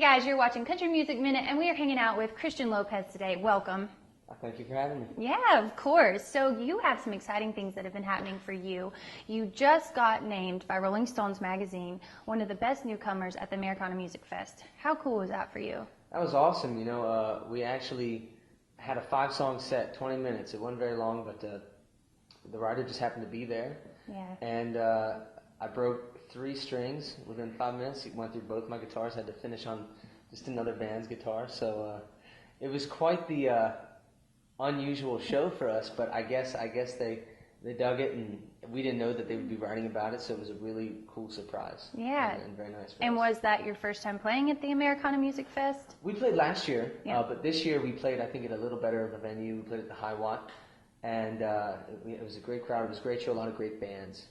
guys, you're watching Country Music Minute, and we are hanging out with Christian Lopez today. Welcome. Thank you for having me. Yeah, of course. So you have some exciting things that have been happening for you. You just got named by Rolling Stones magazine one of the best newcomers at the Americana Music Fest. How cool was that for you? That was awesome. You know, we actually had a 5-song set, 20 minutes. It wasn't very long, but the writer just happened to be there. Yeah. And I broke 3 strings within 5 minutes. It went through both my guitars. Had to finish on just another band's guitar. So it was quite the unusual show for us, but I guess they dug it, and we didn't know that they would be writing about it, so it was a really cool surprise. Yeah. And very nice for And us. was that your first time playing at the Americana Music Fest? We played last year, Yeah. but this year we played, I think, at a little better of a venue. We played at the High Watt, and it was a great crowd. It was a great show, a lot of great bands.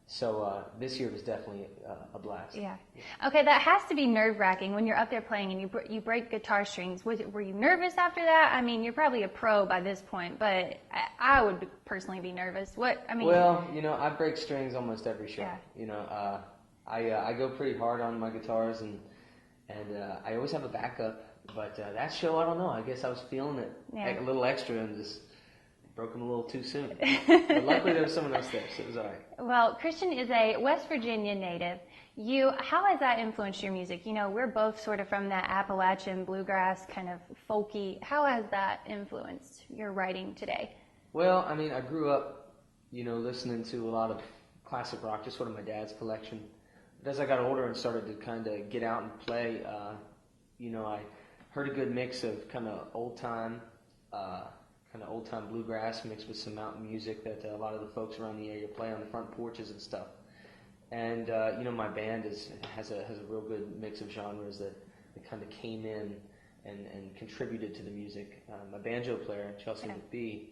So this year was definitely a blast. Yeah. Okay, that has to be nerve-wracking when you're up there playing and you break guitar strings. Were you nervous after that? I mean, you're probably a pro by this point, but I would personally be nervous. Well, you know, I break strings almost every show. Yeah. You know, I go pretty hard on my guitars, and I always have a backup. But that show, I don't know. I guess I was feeling it a little extra and just broke them a little too soon. But luckily there was someone else there, so it was all right. Well, Christian is a West Virginia native. How has that influenced your music? You know, we're both sort of from that Appalachian bluegrass kind of folky. How has that influenced your writing today? Well, I mean, I grew up, you know, listening to a lot of classic rock, just sort of my dad's collection. But as I got older and started to kind of get out and play, you know, I heard a good mix of kind of old-time bluegrass mixed with some mountain music that a lot of the folks around the area play on the front porches and stuff. And you know, my band has a real good mix of genres that kind of came in and contributed to the music. My banjo player, Chelsea McBee,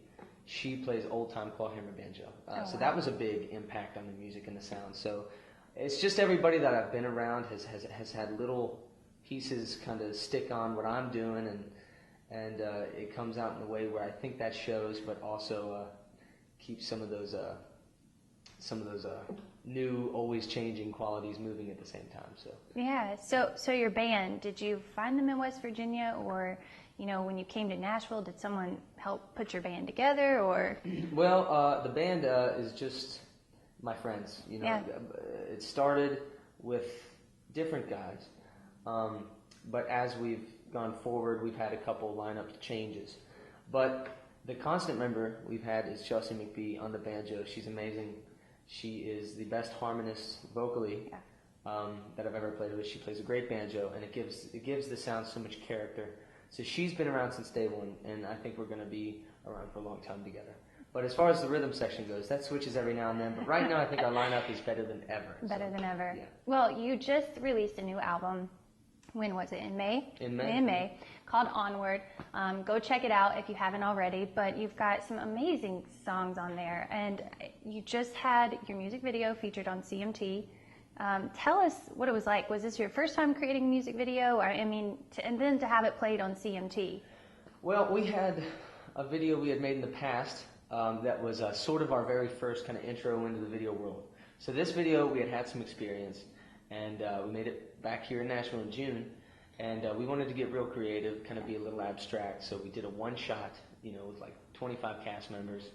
she plays old-time clawhammer banjo. So that was a big impact on the music and the sound. So it's just everybody that I've been around has had little pieces kind of stick on what I'm doing, and it comes out in a way where I think that shows, but also keeps some of those new, always changing qualities moving at the same time. So yeah. So your band, did you find them in West Virginia, or you know, when you came to Nashville, did someone help put your band together, or? Well, the band is just my friends. You know, it started with different guys, but as we've gone forward, we've had a couple lineup changes. But the constant member we've had is Chelsea McBee on the banjo. She's amazing. She is the best harmonist vocally that I've ever played with. She plays a great banjo, and it gives the sound so much character. So she's been around since day one, and I think we're going to be around for a long time together. But as far as the rhythm section goes, that switches every now and then. But right now, I think our lineup is better than ever. Better than ever. Yeah. Well, you just released a new album. When was it? In May? In May. In May, called Onward. Go check it out if you haven't already. But you've got some amazing songs on there, and you just had your music video featured on CMT. Tell us what it was like. Was this your first time creating a music video, or and then to have it played on CMT? Well, we had a video we had made in the past that was sort of our very first kind of intro into the video world. So this video, we had some experience, and we made it back here in Nashville in June, and we wanted to get real creative, kind of be a little abstract, so we did a one-shot, you know, with like 25 cast members,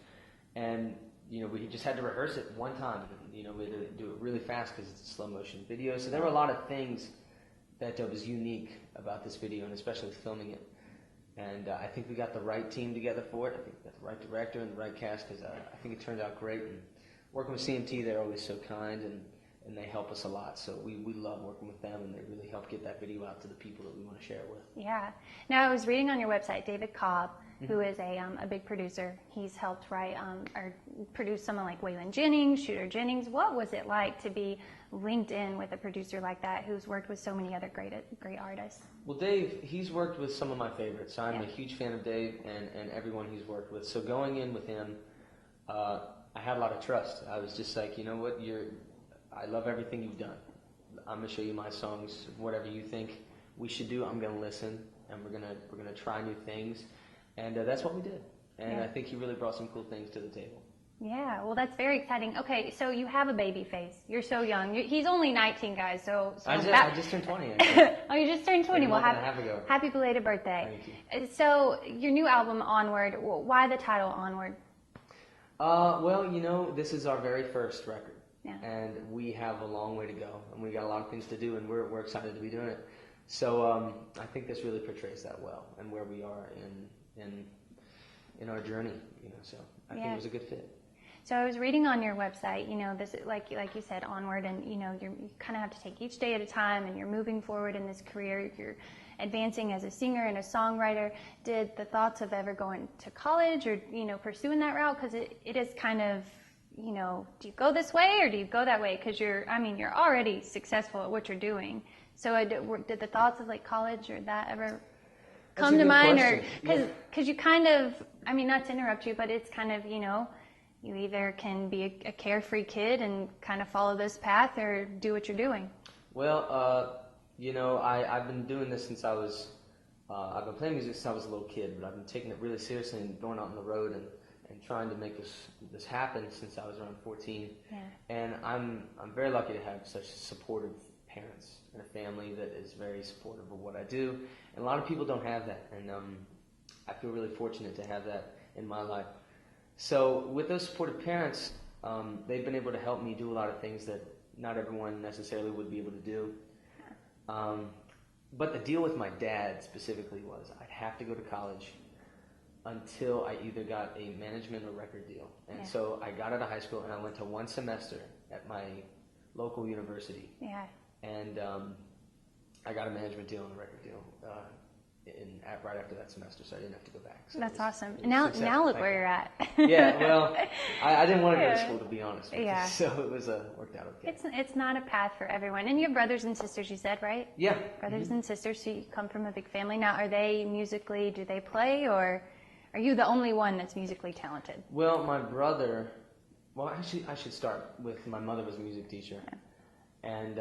and, you know, we just had to rehearse it one time, you know, we had to do it really fast because it's a slow-motion video, so there were a lot of things that was unique about this video, and especially with filming it, and I think we got the right team together for it. I think we got the right director and the right cast, because I think it turned out great, and working with CMT, they're always so kind, and they help us a lot, so we love working with them, and they really help get that video out to the people that we want to share it with. Yeah. Now, I was reading on your website, David Cobb, who is a big producer. He's helped write or produce someone like Waylon Jennings, Shooter Jennings. What was it like to be linked in with a producer like that who's worked with so many other great artists? Well, Dave, he's worked with some of my favorites. I'm a huge fan of Dave and everyone he's worked with. So going in with him, I had a lot of trust. I was just like, you know what, I love everything you've done. I'm gonna show you my songs. Whatever you think we should do, I'm gonna listen, and we're gonna try new things, and that's what we did. And I think he really brought some cool things to the table. Yeah, well, that's very exciting. Okay, so you have a baby face. You're so young. He's only 19, guys. So I just turned 20. Actually. Oh, you just turned 20. Well, ago. Happy belated birthday. Thank you. So your new album, Onward. Why the title Onward? Well, you know, this is our very first record, yeah. And we have a long way to go, and we got a lot of things to do, and we're excited to be doing it. So I think this really portrays that well, and where we are in our journey. You know, so I think it was a good fit. So I was reading on your website, you know, this like you said, Onward, and you know, you kind of have to take each day at a time, and you're moving forward in this career. You're advancing as a singer and a songwriter. Did the thoughts of ever going to college or, you know, pursuing that route? Because it is kind of, you know, do you go this way or do you go that way? Because you're already successful at what you're doing. So did the thoughts of like college or that ever come to mind? Question. Or because you kind of, I mean, not to interrupt you, but it's kind of, you know, you either can be a carefree kid and kind of follow this path or do what you're doing. Well, you know, I've been doing this since I was, I've been playing music since I was a little kid, but I've been taking it really seriously and going out on the road and trying to make this happen since I was around 14. Yeah. And I'm very lucky to have such supportive parents and a family that is very supportive of what I do. And a lot of people don't have that, and I feel really fortunate to have that in my life. So with those supportive parents, they've been able to help me do a lot of things that not everyone necessarily would be able to do. But the deal with my dad specifically was I'd have to go to college until I either got a management or record deal. And so I got out of high school and I went to one semester at my local university. Yeah. And I got a management deal and a record deal right after that semester, so I didn't have to go back. So that's awesome. Now look where you're at. Yeah, well, I didn't want to go to school, to be honest with you, so it was worked out okay. It's not a path for everyone. And you have brothers and sisters, you said, right? Yeah. Brothers and sisters, so you come from a big family. Now, are they musically, do they play, or are you the only one that's musically talented? Well, my brother, actually, I should start with my mother was a music teacher. Yeah. And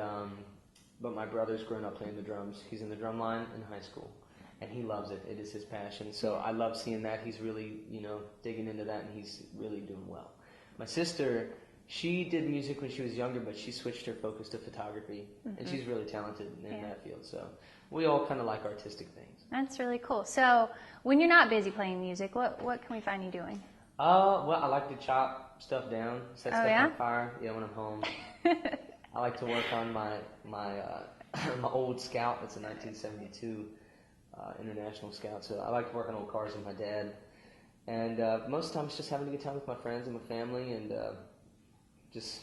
but my brother's grown up playing the drums. He's in the drum line in high school. And he loves it. It is his passion. So I love seeing that. He's really, you know, digging into that, and he's really doing well. My sister, she did music when she was younger, but she switched her focus to photography, and she's really talented in that field. So we all kind of like artistic things. That's really cool. So when you're not busy playing music, what can we find you doing? Well, I like to chop stuff down, set stuff on fire. Yeah, when I'm home. I like to work on my old Scout. It's a 1972. International Scout, so I like to work on old cars with my dad, and most of the time it's just having a good time with my friends and my family, and just,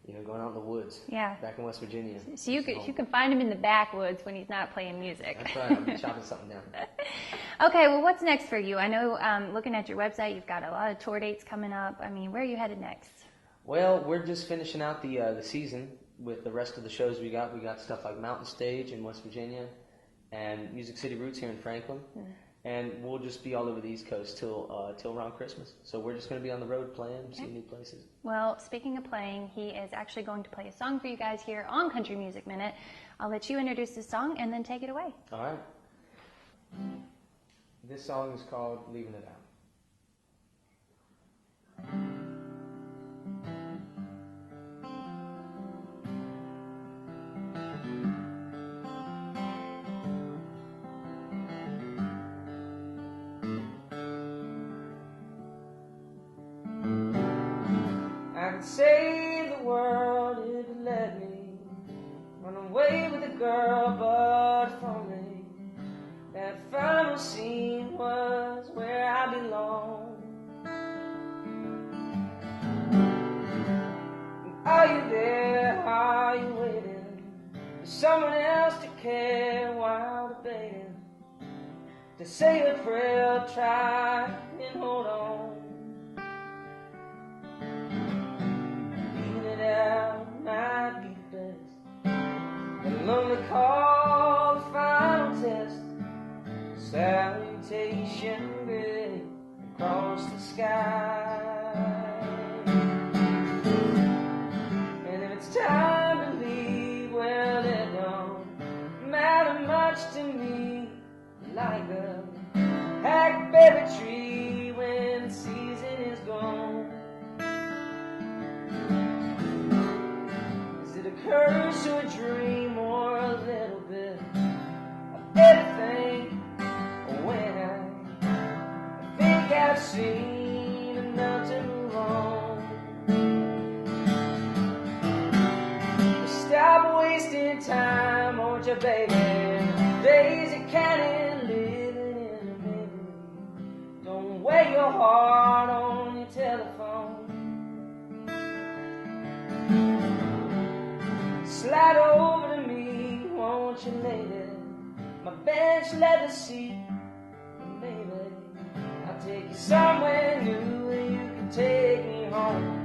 you know, going out in the woods. Yeah. Back in West Virginia. So you can find him in the backwoods when he's not playing music. That's right. I'll be chopping something down. Okay, well, what's next for you? I know, looking at your website, you've got a lot of tour dates coming up. I mean, where are you headed next? Well, we're just finishing out the season with the rest of the shows we got. We got stuff like Mountain Stage in West Virginia, and Music City Roots here in Franklin, and we'll just be all over the East Coast till around Christmas. So we're just going to be on the road playing, seeing new places. Well, speaking of playing, he is actually going to play a song for you guys here on Country Music Minute. I'll let you introduce the song and then take it away. All right. This song is called Leaving It Out. I'd save the world if it let me run away with a girl, but for me that final scene was where I belong. Are you there? Are you waiting for someone else to care while debating to say a prayer, try and hold on? Might be best. The lonely call, the final test, salutation gray across the sky. And if it's time to leave, well, it don't matter much to me. Like a hackberry tree when you, baby. Daisy Cannon living in a baby. Don't wear your heart on your telephone. Slide over to me, won't you, lady? My bench leather seat, and baby, I'll take you somewhere new and you can take me home.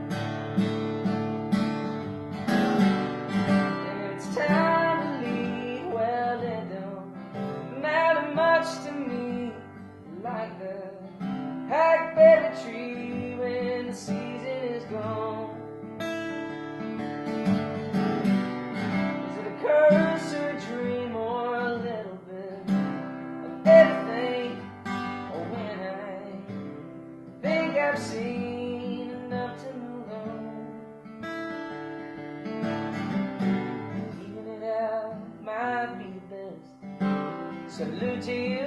And it's time to leave, well, it don't matter much to me, like the hackberry tree when the season is gone. Is it a curse or a dream or a little bit of everything? Or when I think I've seen enough to move on, even it out might be the best. Salute to you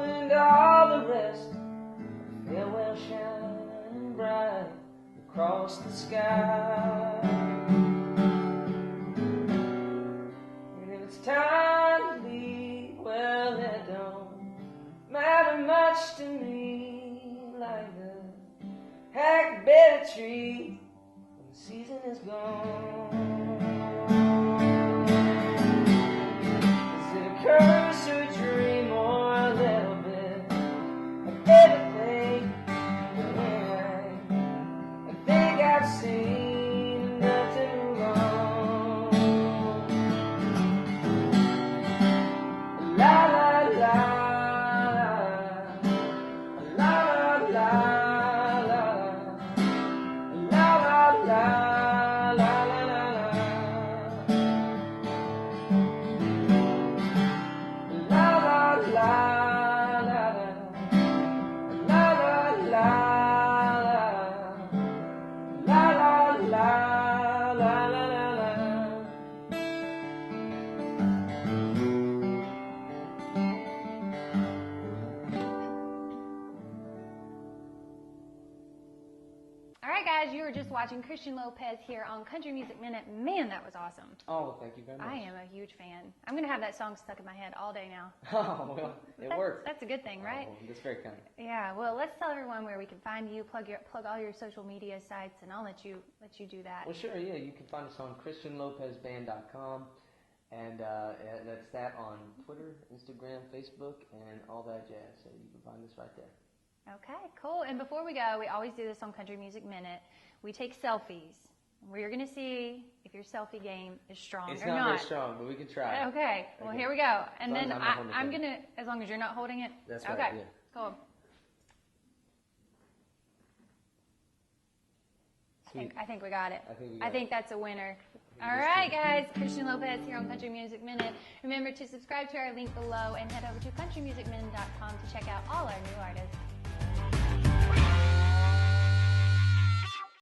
and all the rest. Farewell shining bright across the sky. And if it's time to leave, well, it don't matter much to me, like the hackberry tree when the season is gone. Is it a curse or a dream or a little bit of everything? But when I think I've seen enough to move on. La la la. You were just watching Christian Lopez here on Country Music Minute. Man, that was awesome. Oh, thank you very much. I am a huge fan. I'm going to have that song stuck in my head all day now. Oh, well, it works. That's a good thing, right? Oh, that's very kind. Yeah, well, let's tell everyone where we can find you, plug all your social media sites, and I'll let you do that. Well, sure, yeah. You can find us on ChristianLopezBand.com, and that's that on Twitter, Instagram, Facebook, and all that jazz. So you can find us right there. Okay, cool. And before we go, we always do this on Country Music Minute. We take selfies. We're going to see if your selfie game is strong or not. It's not very strong, but we can try. Okay, well, here we go. And then I'm going to, as long as you're not holding it. That's right, okay, yeah. cool. Sweet. I think we got it. I think that's a winner. All right, guys. Christian Lopez here on Country Music Minute. Remember to subscribe to our link below and head over to countrymusicminute.com to check out all our new artists.